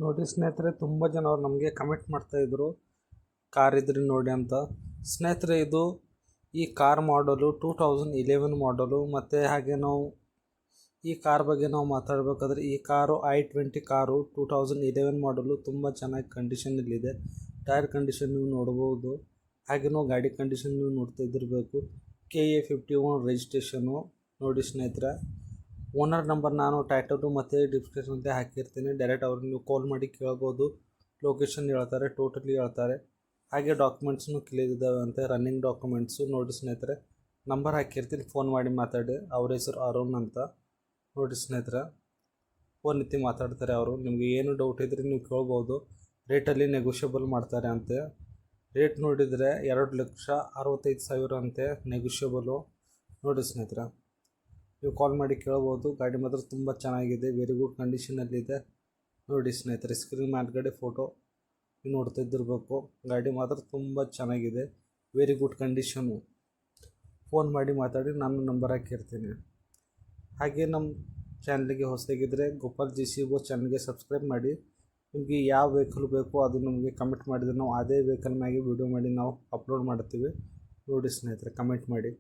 ನೋಡಿ ಸ್ನೇಹಿತರೆ, ತುಂಬ ಜನ ಅವ್ರು ನಮಗೆ ಕಮೆಂಟ್ ಮಾಡ್ತಾಯಿದ್ರು ಕಾರ್ ಇದ್ರಿ ನೋಡಿ ಅಂತ. ಸ್ನೇಹಿತರೆ, ಇದು ಈ ಕಾರ್ ಮಾಡಲು 2011 ಮಾಡಲು. ಮತ್ತು ಹಾಗೆ ನಾವು ಈ ಕಾರ್ ಬಗ್ಗೆ ನಾವು ಮಾತಾಡಬೇಕಾದ್ರೆ, ಈ ಕಾರು i20 ಕಾರು 2011 ಮಾಡಲು. ತುಂಬ ಚೆನ್ನಾಗಿ ಕಂಡೀಷನಲ್ಲಿದೆ. ಟೈರ್ ಕಂಡೀಷನ್ ನೀವು ನೋಡ್ಬೋದು. ಹಾಗೆ ನಾವು ಗಾಡಿ ಕಂಡೀಷನ್ ನೀವು ನೋಡ್ತಾ ಇದ್ದಿರಬೇಕು. KA51 ರಿಜಿಸ್ಟ್ರೇಷನು ನೋಡಿ ಸ್ನೇಹಿತರೆ. ಓನರ್ ನಂಬರ್ ನಾನು ಟೈಟಲು ಮತ್ತು ಡಿಸ್ಕ್ರಿಪ್ಷನ್ಗೆ ಹಾಕಿರ್ತೀನಿ. ಡೈರೆಕ್ಟ್ ಅವ್ರಿಗೆ ನೀವು ಕಾಲ್ ಮಾಡಿ ಕೇಳ್ಬೋದು. ಲೊಕೇಶನ್ ಹೇಳ್ತಾರೆ, ಟೋಟಲಿ ಹೇಳ್ತಾರೆ. ಹಾಗೆ ಡಾಕ್ಯುಮೆಂಟ್ಸ್ನು ಕ್ಲಿಯರ್ ಇದ್ದಾವೆ ಅಂತೆ, ರನ್ನಿಂಗ್ ಡಾಕ್ಯುಮೆಂಟ್ಸು ನೋಡಿ ಸ್ನೇಹಿತರೆ. ನಂಬರ್ ಹಾಕಿರ್ತೀನಿ, ಫೋನ್ ಮಾಡಿ ಮಾತಾಡಿ. ಅವ್ರ ಹೆಸರು ಅರುಣ್ ಅಂತ ನೋಡಿ ಸ್ನೇಹಿತರೆ. ಫೋನ್ ಎತ್ತಿ ಮಾತಾಡ್ತಾರೆ ಅವರು. ನಿಮಗೆ ಏನು ಡೌಟ್ ಇದ್ದರೆ ನೀವು ಕೇಳ್ಬೋದು. ರೇಟಲ್ಲಿ ನೆಗೋಷಿಯಬಲ್ ಮಾಡ್ತಾರೆ ಅಂತೆ. ರೇಟ್ ನೋಡಿದರೆ 2,65,000 ಅಂತೆ, ನೆಗೋಷಿಯಬಲು ನೋಡಿ ಸ್ನೇಹಿತರೆ. ನೀವು ಕಾಲ್ ಮಾಡಿ ಕೇಳ್ಬೋದು. ಗಾಡಿ ಮಾತ್ರ ತುಂಬ ಚೆನ್ನಾಗಿದೆ, ವೆರಿ ಗುಡ್ ಕಂಡೀಷನಲ್ಲಿದೆ ನೋಡಿ ಸ್ನೇಹಿತರೆ. ಸ್ಕ್ರೀನ್ ಮೇಲ್ಗಡೆ ಫೋಟೋ ನೀವು ನೋಡ್ತಾ ಇದ್ದಿರಬೇಕು. ಗಾಡಿ ಮಾತ್ರ ತುಂಬ ಚೆನ್ನಾಗಿದೆ, ವೆರಿ ಗುಡ್ ಕಂಡೀಷನು. ಫೋನ್ ಮಾಡಿ ಮಾತಾಡಿ, ನಾನು ನಂಬರ್ ಹಾಕಿರ್ತೀನಿ. ಹಾಗೆ ನಮ್ಮ ಚಾನಲ್ಗೆ ಹೊಸದಾಗಿದ್ದರೆ ಗೋಪಾಲ್ GCBO ಚಾನಲ್ಗೆ ಸಬ್ಸ್ಕ್ರೈಬ್ ಮಾಡಿ. ನಿಮಗೆ ಯಾವ ವೆಹಿಕಲ್ ಬೇಕು ಅದು ನಮಗೆ ಕಮೆಂಟ್ ಮಾಡಿದರೆ ನಾವು ಅದೇ ವೆಹಿಕಲ್ ಮ್ಯಾಗೆ ವಿಡಿಯೋ ಮಾಡಿ ನಾವು ಅಪ್ಲೋಡ್ ಮಾಡ್ತೀವಿ ನೋಡಿ ಸ್ನೇಹಿತರೆ. ಕಮೆಂಟ್ ಮಾಡಿ.